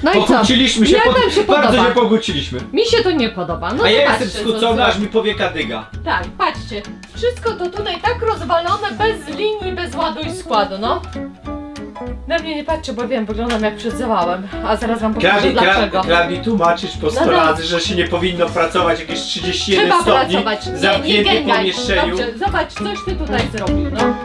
No i co? Pokłóciliśmy się, Jak wam się bardzo podoba? się pokłóciliśmy. Mi się to nie podoba. No A ja zobaczcie, jestem co skłócony, aż zrobię. mi powieka dyga. Tak, patrzcie. Wszystko to tutaj tak rozwalone, bez linii, bez ładu i składu, no. Na mnie nie patrzcie, bo wiem, wyglądam jak przyzywałem. A zaraz wam pokażę dlaczego. Klaudii tłumaczyć po 100 razy, że się nie powinno pracować jakieś 31 Trzeba stopni pracować. w zamkniętym pomieszczeniu. Dobrze, zobacz, coś ty tutaj zrobił, no.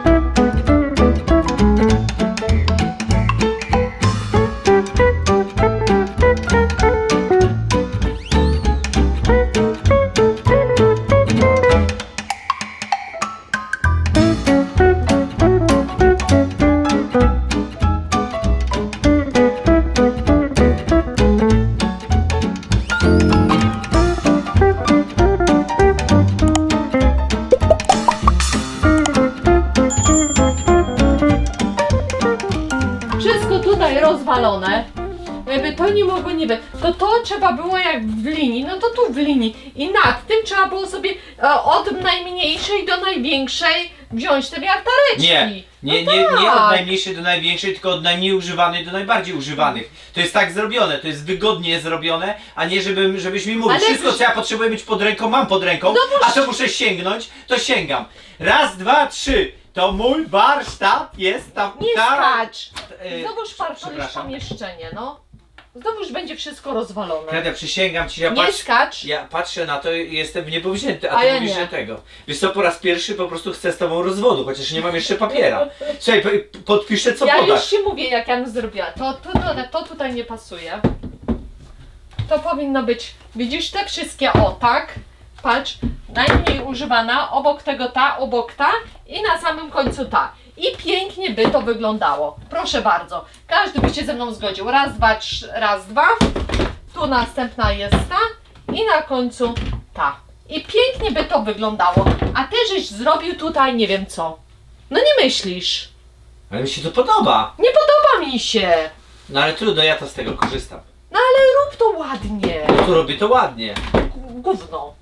Rozwalone, jakby to nie mogło nie być, to trzeba było jak w linii, no to tu w linii i nad tym trzeba było sobie od najmniejszej do największej wziąć te wiartareczki. Nie od najmniejszej do największej, tylko od najmniej używanej do najbardziej używanych. To jest tak zrobione, to jest wygodnie zrobione, a nie żebyś mi mówił, ale wszystko co ja potrzebuję mieć pod ręką, mam pod ręką, a co muszę sięgnąć, to sięgam. Raz, dwa, trzy. To mój warsztat jest tam. Nie skacz! Znowuż parkujesz pomieszczenie, no. Znowuż będzie wszystko rozwalone. Klaudia, przysięgam ci, nie skacz! Ja patrzę na to i jestem w niebo wzięty, a ty ty ja mówisz, nie. że tego. Wiesz co, po raz pierwszy po prostu chcę z tobą rozwodu, chociaż nie mam jeszcze papiera. Słuchaj, podpiszę co ja podasz. już ci mówię, jak ja bym zrobiła. To tutaj nie pasuje. To powinno być, widzisz te wszystkie, o tak. Patrz, najmniej używana, obok tego ta, obok ta i na samym końcu ta. I pięknie by to wyglądało. Proszę bardzo, każdy by się ze mną zgodził. Raz, dwa, trzy, raz, dwa. Tu następna jest ta i na końcu ta. I pięknie by to wyglądało. A ty żeś zrobił tutaj nie wiem co. No nie myślisz? Ale mi się to podoba. Nie podoba mi się. No ale trudno, ja to z tego korzystam. No ale rób to ładnie. No to robię to ładnie. Gówno.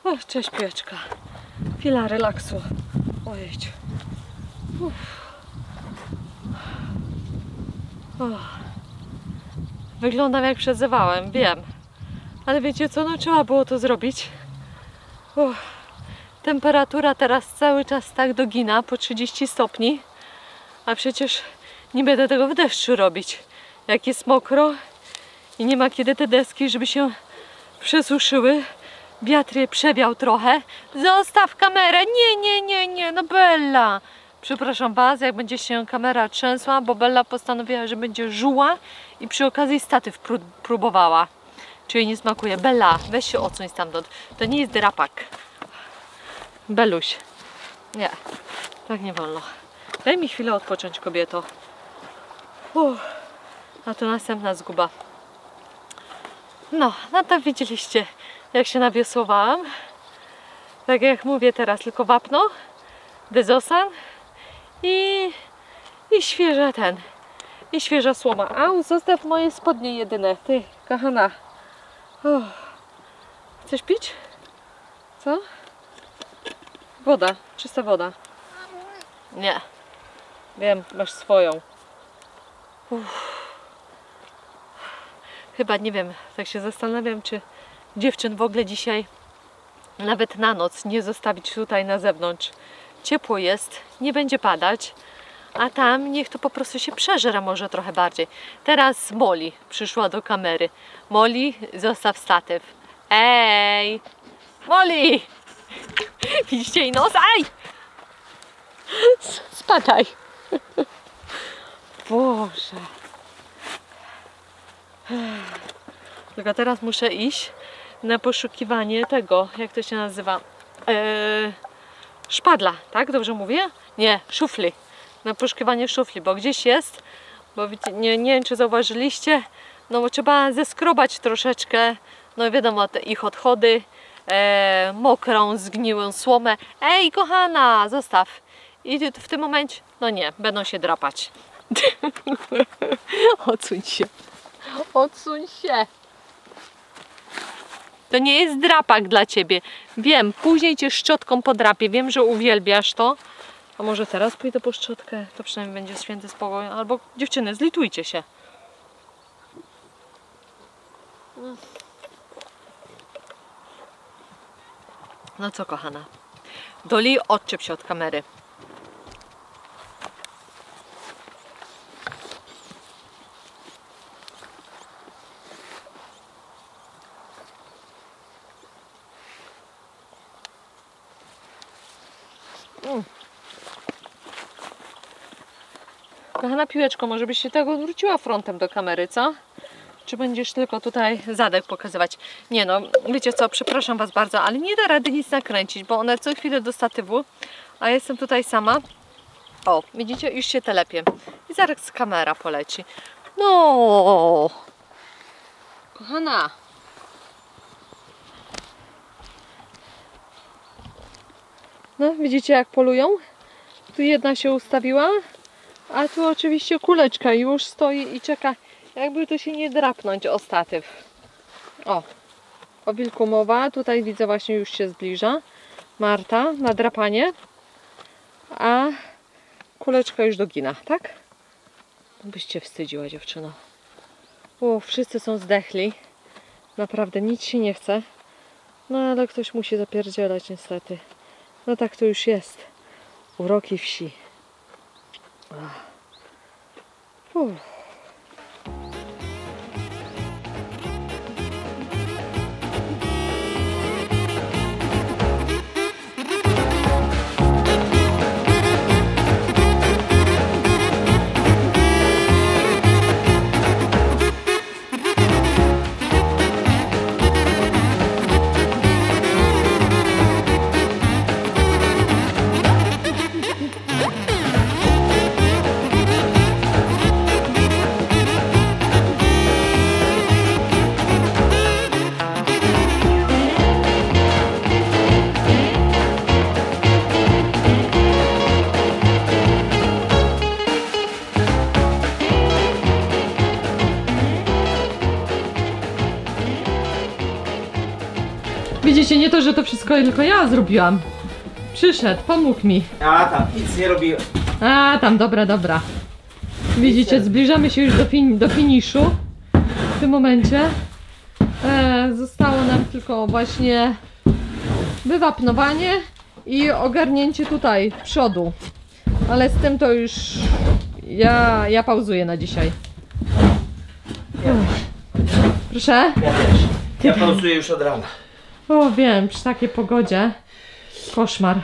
Och, cześć pieczka. Chwila relaksu. Ojeść. Wyglądam jak przezywałem, wiem. Ale wiecie co, no trzeba było to zrobić. Temperatura teraz cały czas tak dogina po 30 stopni. A przecież nie będę tego w deszczu robić. Jak jest mokro i nie ma kiedy te deski, żeby się przesuszyły. Wiatr je przewiał trochę. Zostaw kamerę! Nie, no Bella! Przepraszam was, jak będzie się kamera trzęsła, bo Bella postanowiła, że będzie żuła i przy okazji statyw próbowała. Czy jej nie smakuje? Bella, weź się odsuń stamtąd. To nie jest drapak. Beluś. Nie, tak nie wolno. Daj mi chwilę odpocząć, kobieto. A to następna zguba. No to widzieliście, jak się nawiosłowałam. Tak jak mówię teraz, tylko wapno, dezosan i świeża słoma. A zostaw moje spodnie jedyne. Ty, kochana. Chcesz pić? Co? Woda, czysta woda. Nie. Wiem, masz swoją. Chyba nie wiem, tak się zastanawiam, czy dziewczyn w ogóle dzisiaj nawet na noc nie zostawić tutaj na zewnątrz. Ciepło jest, nie będzie padać, a tam niech to po prostu się przeżera może trochę bardziej. Teraz Molly przyszła do kamery. Molly, zostaw statyw. Ej! Molly! Widzicie jej nos? Aj! Spadaj! Boże! Tylko teraz muszę iść na poszukiwanie tego, jak to się nazywa? Szpadla, tak? Dobrze mówię? Nie, szufli. Na poszukiwanie szufli, bo gdzieś jest, bo nie wiem, czy zauważyliście, no bo trzeba zeskrobać troszeczkę, no wiadomo, te ich odchody, mokrą, zgniłą słomę. Ej, kochana, zostaw. I w tym momencie, no nie, będą się drapać. Odsuń się. Odsuń się. To nie jest drapak dla ciebie. Wiem, później cię szczotką podrapię. Wiem, że uwielbiasz to. A może teraz pójdę po szczotkę? To przynajmniej będzie święty spokój. Albo dziewczyny, zlitujcie się. No co, kochana? Doli, odczep się od kamery. Kochana piłeczko, może byś się tego odwróciła frontem do kamery, co? Czy będziesz tylko tutaj zadek pokazywać? Nie no, wiecie co, przepraszam was bardzo, ale nie da rady nic nakręcić, bo one co chwilę do statywu, a jestem tutaj sama. O, widzicie, już się telepie. I zaraz kamera poleci. No, kochana. No, widzicie jak polują? Tu jedna się ustawiła, a tu oczywiście kuleczka już stoi i czeka, jakby tu się nie drapnąć o statyw. O wilku mowa, tutaj widzę właśnie już się zbliża Marta na drapanie, a kuleczka już dogina, tak? Byś cię wstydziła, dziewczyno. Wszyscy są zdechli, naprawdę nic się nie chce, no ale ktoś musi zapierdzielać niestety. No tak to już jest. Uroki wsi. Widzicie, nie to, że to wszystko tylko ja zrobiłam. Przyszedł, pomógł mi. A tam, nic nie robiłem. A tam, dobra. Widzicie, zbliżamy się już do finiszu. W tym momencie zostało nam tylko właśnie wywapnowanie i ogarnięcie tutaj przodu. Ale z tym to już ja pauzuję na dzisiaj. Proszę? Ja też. Ja pauzuję już od rana. Wiem, przy takiej pogodzie koszmar.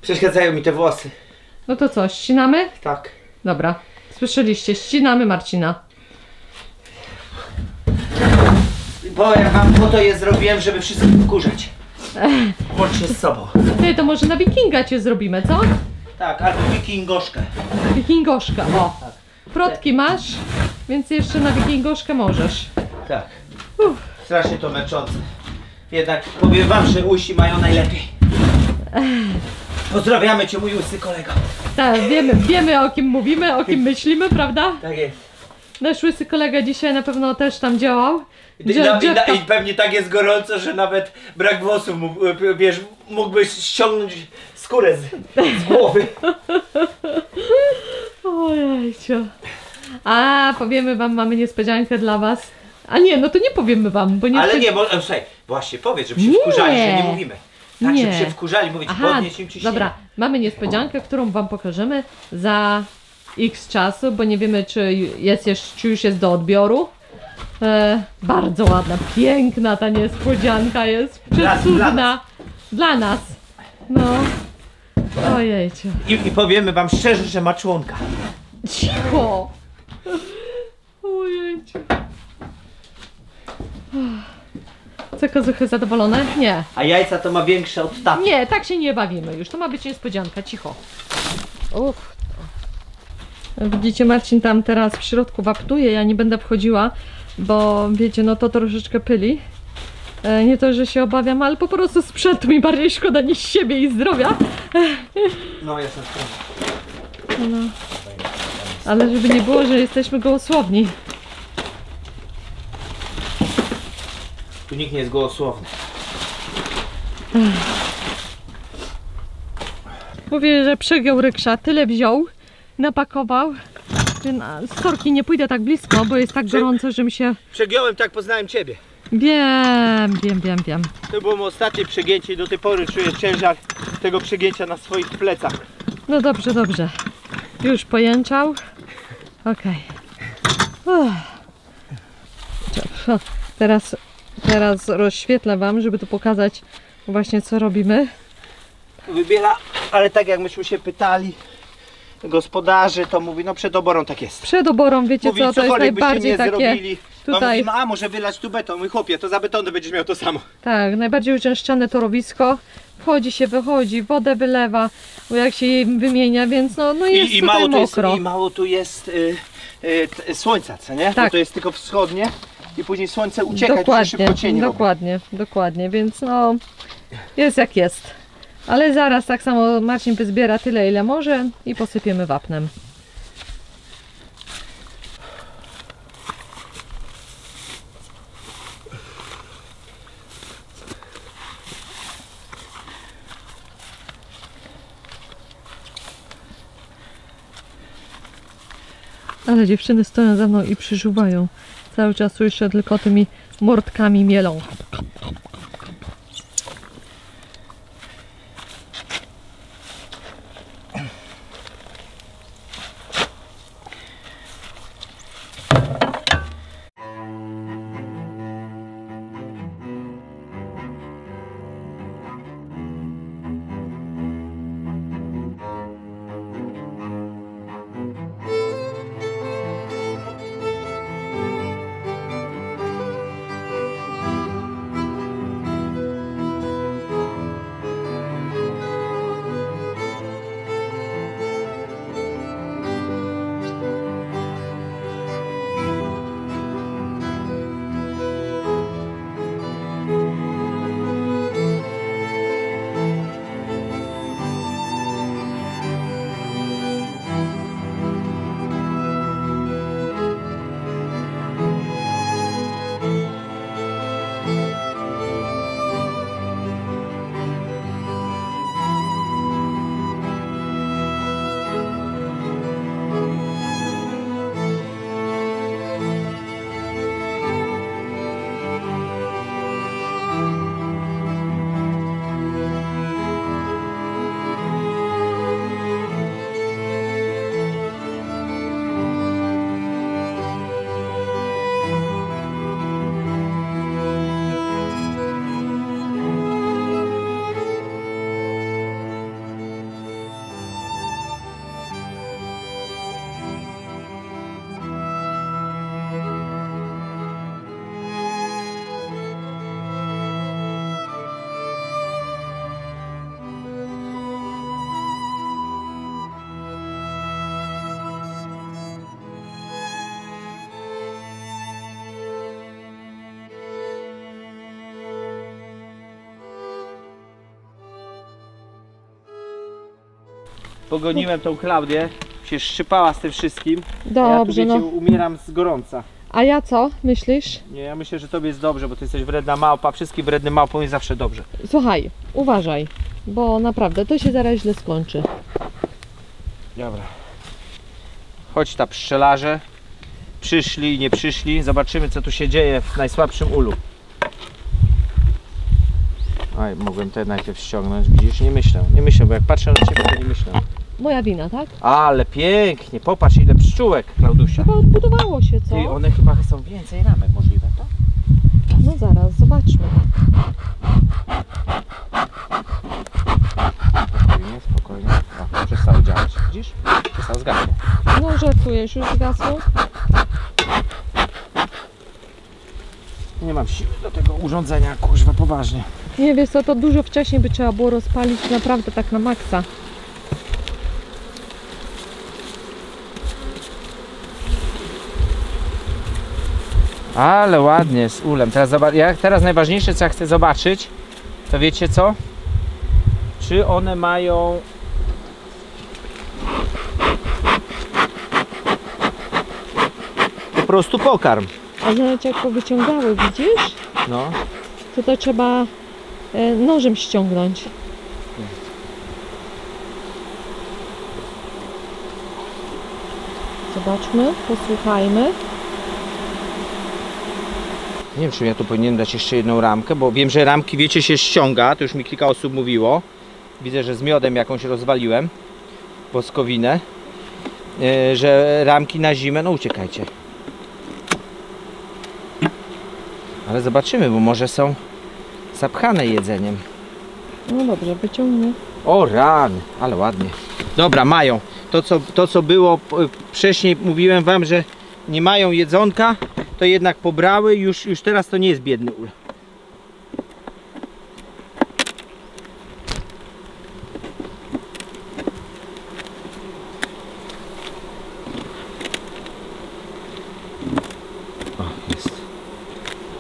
Przeszkadzają mi te włosy. No to co, ścinamy? Tak. Dobra, słyszeliście, ścinamy Marcina. Powiem wam, po to je zrobiłem, żeby wszystkich wkurzać. Łącznie z sobą. Ty, to może na wikinga cię zrobimy, co? Tak, albo wikingoszkę. Wikingoszka, o. Protki masz, więc jeszcze na wikingoszkę możesz. Tak. Strasznie to męczące. Jednak powiem wam, że łysi mają najlepiej. Pozdrawiamy cię, mój łysy kolego. Tak, wiemy o kim mówimy, o kim myślimy, prawda? Tak jest. Nasz łysy kolega dzisiaj na pewno też tam działał. I pewnie tak jest gorąco, że nawet brak włosów wiesz, mógłbyś ściągnąć skórę z głowy. Ojejciu. A, powiemy wam, mamy niespodziankę dla was. A nie, no to nie powiemy wam, bo nie... Ale nie, bo słuchaj, właśnie powiedz, żeby się wkurzali, że nie mówimy. Tak, żeby się wkurzali, mówić, podnieś im ciśnienie. Dobra, mamy niespodziankę, którą wam pokażemy za x czasu, bo nie wiemy, czy już jest do odbioru. Bardzo ładna, piękna ta niespodzianka jest, przecudna. Dla nas. No. Ojejciu. I powiemy wam szczerze, że ma członka. Cicho. Ojejciu. Co, kozuchy zadowolone? Nie. A jajca to ma większe od taty. Nie, tak się nie bawimy już. To ma być niespodzianka, cicho. Uff. Widzicie, Marcin tam teraz w środku waptuje, ja nie będę wchodziła, bo wiecie, no to troszeczkę pyli. Nie to, że się obawiam, ale po prostu sprzętu mi bardziej szkoda niż siebie i zdrowia. No, jestem strony. No. Ale żeby nie było, że jesteśmy gołosłowni. Tu nikt nie jest gołosłowny. Mówię, że przegiął ryksza, tyle wziął, napakował. Z Torki nie pójdę tak blisko, bo jest tak gorąco, że mi się... Przegiąłem, tak poznałem ciebie. Wiem. To było moje ostatnie przegięcie i do tej pory czuję ciężar tego przegięcia na swoich plecach. No dobrze. Już pojęczał. Okej. Teraz rozświetlę wam, żeby tu pokazać właśnie co robimy. Wybiera, ale tak jak myśmy się pytali gospodarzy, to mówi, no przed oborą tak jest. Przed oborą, wiecie Mówi, co, to jest najbardziej nie takie zrobili, tutaj... Mówimy, a może wylać tu beton, mój chłopie, to za betonem będziesz miał to samo. Tak, najbardziej uczęszczane torowisko. Wchodzi się, wychodzi, wodę wylewa, bo jak się jej wymienia, więc no jest tutaj mało mokro. I mało tu jest słońca, co nie? Tak. Bo to jest tylko wschodnie i później słońce ucieka i to się szybko cień robi. Dokładnie, więc no jest jak jest. Ale zaraz tak samo Marcin wyzbiera tyle ile może i posypiemy wapnem. Ale dziewczyny stoją za mną i przyżuwają. Cały czas słyszę, tylko tymi mordkami mielą. pogoniłem tą Klaudię, się szczypała z tym wszystkim. Dobrze, ja tu, wiecie, no. umieram z gorąca. A ja co? Myślisz? Nie, ja myślę, że tobie jest dobrze, bo ty jesteś wredna małpa. Wszystkim wrednym małpom jest zawsze dobrze. Słuchaj, uważaj, bo naprawdę to się zaraz źle skończy. Dobra. Chodź ta pszczelarze. Przyszli, nie przyszli. Zobaczymy, co tu się dzieje w najsłabszym ulu. Oj, mogłem te najpierw ściągnąć. Widzisz, nie myślę, bo jak patrzę na ciebie, to nie myślę. Moja wina, tak? Ale pięknie, popatrz ile pszczółek, Klaudusia. Chyba odbudowało się, co? Ty, one chyba chcą więcej ramek, możliwe, to? No zaraz, zobaczmy. Spokojnie, spokojnie. O, przestały działać, widzisz? Przestał zgasnąć. No żartujesz, już zgasło? Nie mam siły do tego urządzenia, kuźwa, poważnie. Nie, wiesz co, to dużo wcześniej by trzeba było rozpalić, naprawdę tak na maksa. Ale ładnie z ulem. Teraz najważniejsze, co ja chcę zobaczyć, to wiecie co? Czy one mają... po prostu pokarm. A zobacz, jak powyciągały, widzisz? No. To trzeba nożem ściągnąć. Zobaczmy, posłuchajmy. Nie wiem, czy ja tu powinienem dać jeszcze jedną ramkę, bo wiem, że ramki, wiecie, się ściąga. To już mi kilka osób mówiło. Widzę, że z miodem jakąś rozwaliłem. Woskowinę. Że ramki na zimę, no uciekajcie. Ale zobaczymy, bo może są zapchane jedzeniem. No dobrze, wyciągnę. O rany, ale ładnie. Dobra, mają. To co było wcześniej, mówiłem wam, że nie mają jedzonka, to jednak pobrały. Już teraz to nie jest biedny ul. O, jest.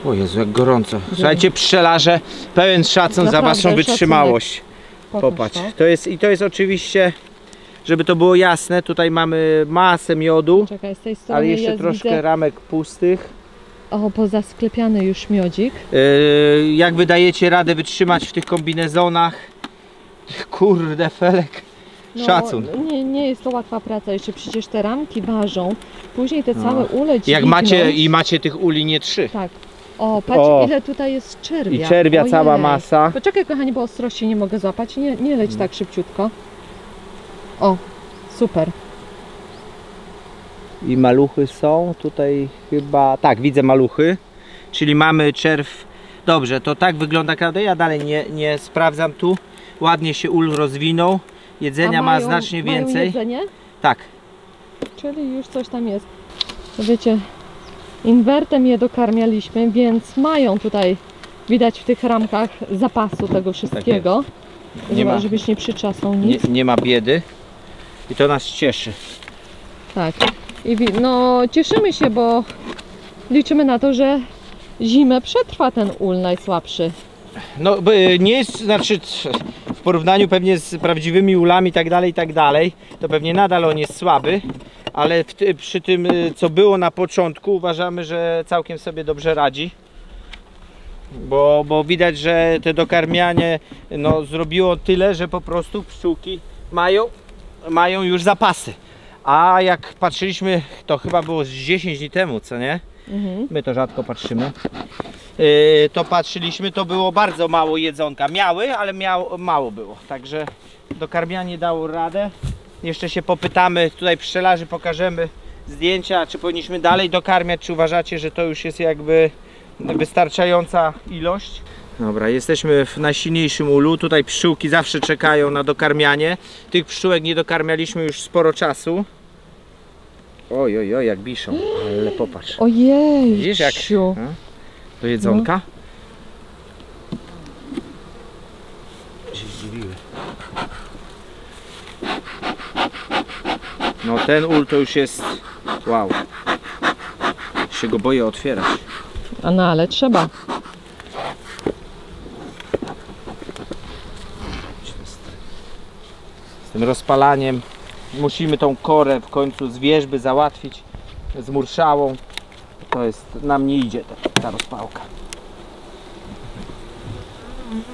O Jezu, jak gorąco. Słuchajcie, pszczelarze, pełen szacun za Naprawdę, waszą wytrzymałość. Pokaż Popatrz, to. to jest oczywiście, żeby to było jasne, tutaj mamy masę miodu, Czekaj, z tej strony ale jeszcze jest, troszkę widzę, ramek pustych. o, pozasklepiany już miodzik. Jak wy dajecie radę wytrzymać w tych kombinezonach? Kurde, Felek, szacun. Nie jest to łatwa praca, jeszcze przecież te ramki ważą. Później te całe ule dźwignąć. Jak macie tych uli nie 3. Tak. O, patrz, O. ile tutaj jest czerwia. I czerwia Ojej. cała masa. Poczekaj, kochani, bo ostrości nie mogę złapać. Nie leć tak szybciutko. O, super. I maluchy są tutaj chyba, tak, widzę maluchy, czyli mamy czerw. Dobrze, to tak wygląda, Klaudia. Ja dalej nie sprawdzam tu. Ładnie się ul rozwinął, jedzenia ma znacznie mają więcej. jedzenie? Tak. Czyli już coś tam jest. To wiecie, inwertem je dokarmialiśmy, więc mają tutaj, widać w tych ramkach, zapasu tego wszystkiego. Nie ma, żebyś nie przyczasał nic. nie ma biedy i to nas cieszy. Tak. I no cieszymy się, bo liczymy na to, że zimę przetrwa ten ul najsłabszy. No nie jest, znaczy w porównaniu pewnie z prawdziwymi ulami i tak dalej, to pewnie nadal on jest słaby, ale przy tym co było na początku uważamy, że całkiem sobie dobrze radzi. Bo widać, że to dokarmianie no, zrobiło tyle, że po prostu pszczółki mają już zapasy. A jak patrzyliśmy, to chyba było z 10 dni temu, co nie? My to rzadko patrzymy. To patrzyliśmy, to było bardzo mało jedzonka. Miały, ale mało było. Także dokarmianie dało radę. Jeszcze się popytamy, tutaj pszczelarzy pokażemy zdjęcia, czy powinniśmy dalej dokarmiać, czy uważacie, że to już jest jakby wystarczająca ilość. Dobra, jesteśmy w najsilniejszym ulu. Tutaj pszczółki zawsze czekają na dokarmianie. Tych pszczółek nie dokarmialiśmy już sporo czasu. Oj, oj, oj, jak biszą, ale popatrz. Ojej, Widzisz jak do jedzonka? Się zdziwiły. No ten ul to już jest wow. Się go boję otwierać. A no ale trzeba. tym rozpalaniem. Musimy tą korę w końcu z wierzby załatwić z murszałą. To jest, nam nie idzie ta rozpałka.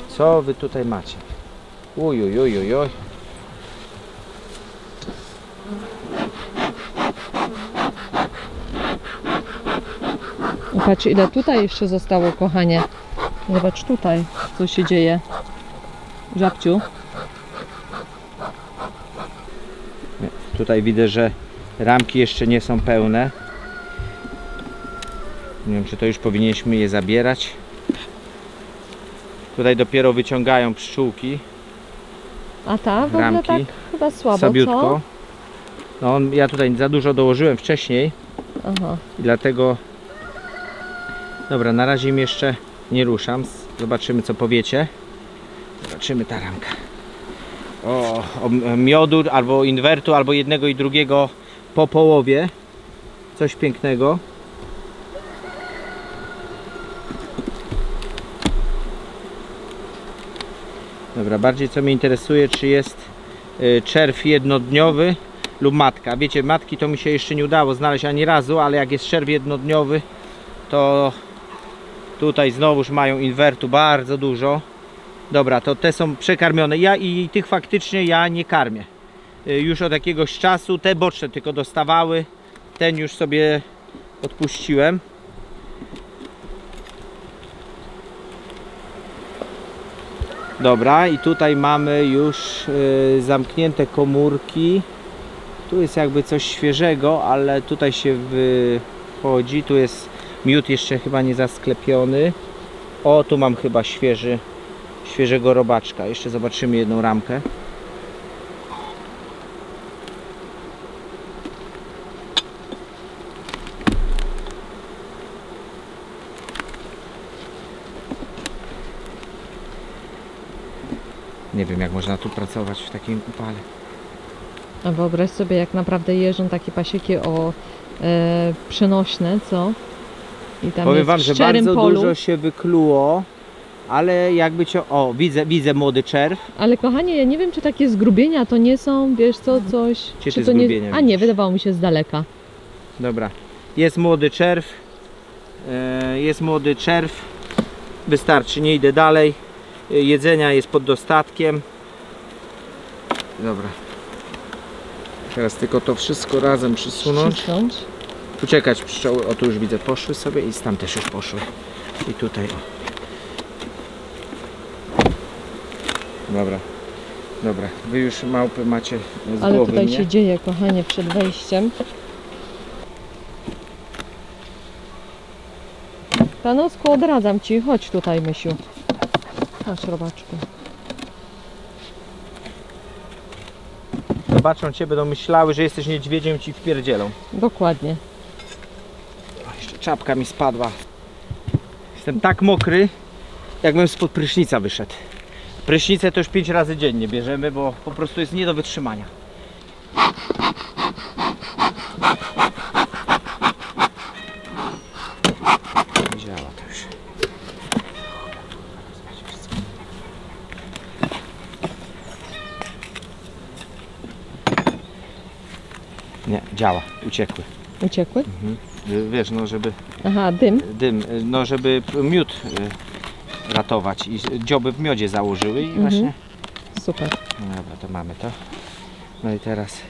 Co wy tutaj macie? Uj, uj, uj, uj, uj. Patrz, ile tutaj jeszcze zostało, kochanie. Zobacz tutaj, co się dzieje. Żabciu. Tutaj widzę, że ramki jeszcze nie są pełne. Nie wiem, czy to już powinniśmy je zabierać. Tutaj dopiero wyciągają pszczółki. A ta w ogóle Ramki. tak chyba słabo, Słabiutko. No, ja tutaj za dużo dołożyłem wcześniej. co? Aha. I dlatego... Dobra, na razie im jeszcze nie ruszam. Zobaczymy, co powiecie. Zobaczymy ta ramka. O miodu, albo inwertu, albo jednego i drugiego po połowie. Coś pięknego. Dobra, bardziej co mnie interesuje, czy jest czerw jednodniowy lub matka. Wiecie, matki to mi się jeszcze nie udało znaleźć ani razu, ale jak jest czerw jednodniowy, to tutaj znowuż mają inwertu bardzo dużo. Dobra, to te są przekarmione. Ja i tych faktycznie ja nie karmię. Już od jakiegoś czasu te boczne tylko dostawały. Ten już sobie odpuściłem. Dobra, i tutaj mamy już zamknięte komórki. Tu jest jakby coś świeżego, ale tutaj się wychodzi. Tu jest miód jeszcze chyba nie zasklepiony. O, tu mam chyba świeżego robaczka. Jeszcze zobaczymy jedną ramkę. Nie wiem, jak można tu pracować w takim upale. A wyobraź sobie, jak naprawdę jeżdżą takie pasieki przenośne, co? I tam Powiem jest wam, w że szczerym bardzo polu. dużo się wykluło, ale jakby cię... O, widzę młody czerw. Ale kochanie, ja nie wiem, czy takie zgrubienia to nie są, wiesz co, coś... Gdzie czy ty to nie... zgrubienia A nie, widzisz? wydawało mi się z daleka. Dobra, jest młody czerw. Jest młody czerw. Wystarczy, nie idę dalej. Jedzenia jest pod dostatkiem. Dobra. Teraz tylko to wszystko razem przysunąć. Ścisnąć. Uciekać pszczoły. O, tu już widzę, poszły sobie i tam też już poszły. I tutaj, o. Dobra. Dobra, wy już małpy macie z Ale głowy tutaj mnie. się dzieje, kochanie, przed wejściem. Panowsku, odradzam ci. Chodź tutaj, Mysiu. Chodź, robaczku. Zobaczą cię, będą myślały, że jesteś niedźwiedziem i ci wpierdzielą. Dokładnie. O, jeszcze czapka mi spadła. Jestem tak mokry, jakbym spod prysznica wyszedł. Prysznicę to już 5 razy dziennie bierzemy, bo po prostu jest nie do wytrzymania. Działa to już. Nie, działa, uciekły. Uciekły? Wiesz, no żeby Aha, dym. dym, no żeby miód ratować i dzioby w miodzie założyły i właśnie... Super. No dobra, to mamy to. No i teraz...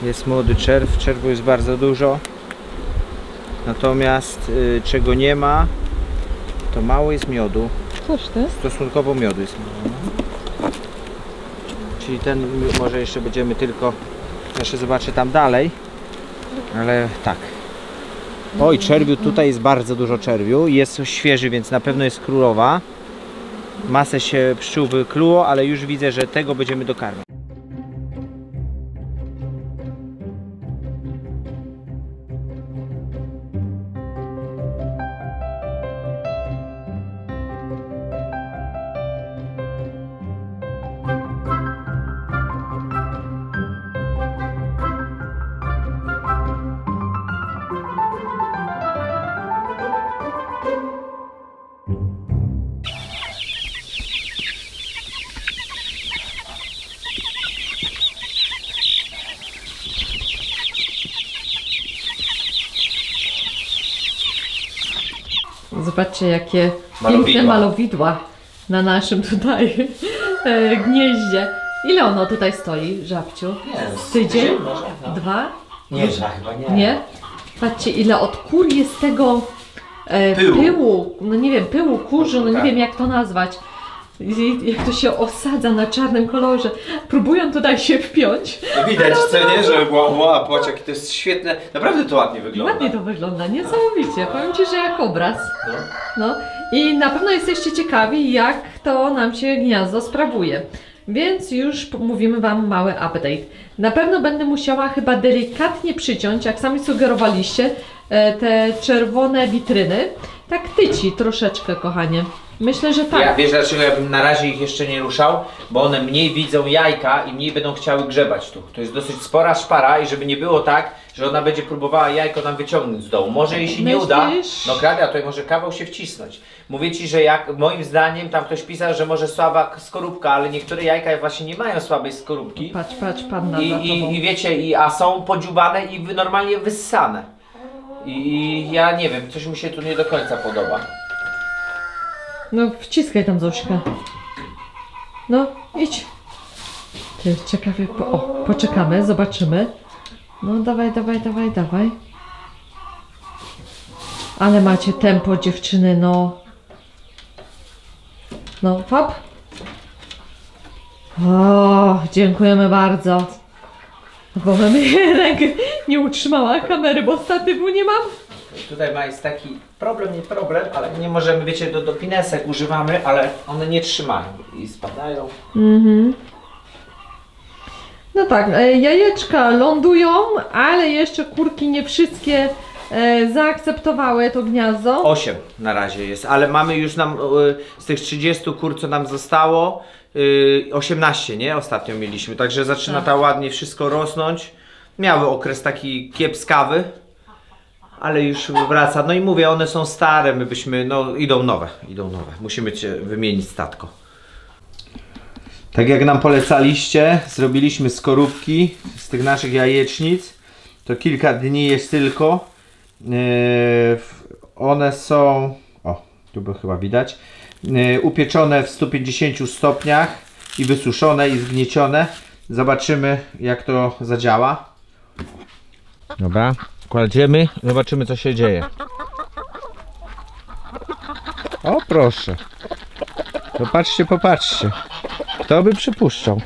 Jest młody czerw, czerwu jest bardzo dużo. Natomiast czego nie ma, to mało jest miodu. Coś ty? Stosunkowo miodu jest. Czyli ten może jeszcze będziemy tylko... Jeszcze zobaczę tam dalej. Ale tak. Oj, czerwiu, tutaj jest bardzo dużo czerwiu. Jest świeży, więc na pewno jest królowa. Masę się pszczół wykluło, ale już widzę, że tego będziemy dokarmiać. Zobaczcie, jakie Malowidła. piękne malowidła na naszym tutaj gnieździe. Ile ono tutaj stoi, żabciu? Tydzień? Dwa? Nie, chyba nie. Nie? Patrzcie, ile od kur jest tego pyłu, no nie wiem, pyłu, kurzu, no nie wiem jak to nazwać. Jak to się osadza na czarnym kolorze. Próbują tutaj się wpiąć. Widać, co nie, że wow, patrz, jakie to jest świetne. Naprawdę to ładnie wygląda. Ładnie to wygląda, niesamowicie. Powiem Ci, że jak obraz. No. I na pewno jesteście ciekawi, jak to nam się gniazdo sprawuje. Więc już mówimy Wam mały update. Na pewno będę musiała chyba delikatnie przyciąć, jak sami sugerowaliście, te czerwone witryny. Tak tyci troszeczkę, kochanie. Myślę, że tak. Ja, wiesz dlaczego ja bym na razie ich jeszcze nie ruszał? Bo one mniej widzą jajka i mniej będą chciały grzebać tu. To jest dosyć spora szpara i żeby nie było tak, że ona będzie próbowała jajko nam wyciągnąć z dołu. Może jej się nie uda, no Klaudia, to może kawał się wcisnąć. Mówię Ci, że jak moim zdaniem tam ktoś pisał, że może słaba skorupka, ale niektóre jajka właśnie nie mają słabej skorupki. Patrz, panna za tobą. I wiecie, a są podziubane i normalnie wyssane. I ja nie wiem, coś mi się tu nie do końca podoba. No wciskaj tam Zośka. No idź. Ty, ciekawie, poczekamy, zobaczymy. No dawaj. Ale macie tempo dziewczyny, no. No, hop. O, dziękujemy bardzo. Bo ręka nie utrzymała kamery, bo statywu nie mam. Tutaj jest taki problem, nie problem, ale nie możemy, wiecie, do pinesek używamy, ale one nie trzymają i spadają. No tak, jajeczka lądują, ale jeszcze kurki nie wszystkie zaakceptowały to gniazdo. 8 na razie jest, ale mamy już nam z tych 30 kur, co nam zostało, 18, nie? Ostatnio mieliśmy, także zaczyna ta ładnie wszystko rosnąć. Miały okres taki kiepskawy, ale już wraca. No i mówię, one są stare, my byśmy, no idą nowe. Musimy wymienić statko. Tak jak nam polecaliście, zrobiliśmy skorupki z tych naszych jajecznic. To kilka dni jest tylko. One są, tu by chyba widać, upieczone w 150 stopniach i wysuszone i zgniecione. Zobaczymy, jak to zadziała. Dobra, kładziemy, zobaczymy, co się dzieje. O proszę. Popatrzcie. Kto by przypuszczał?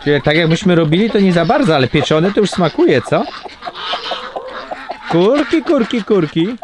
Czyli tak jak myśmy robili, to nie za bardzo, ale pieczone to już smakuje, co? Kurki.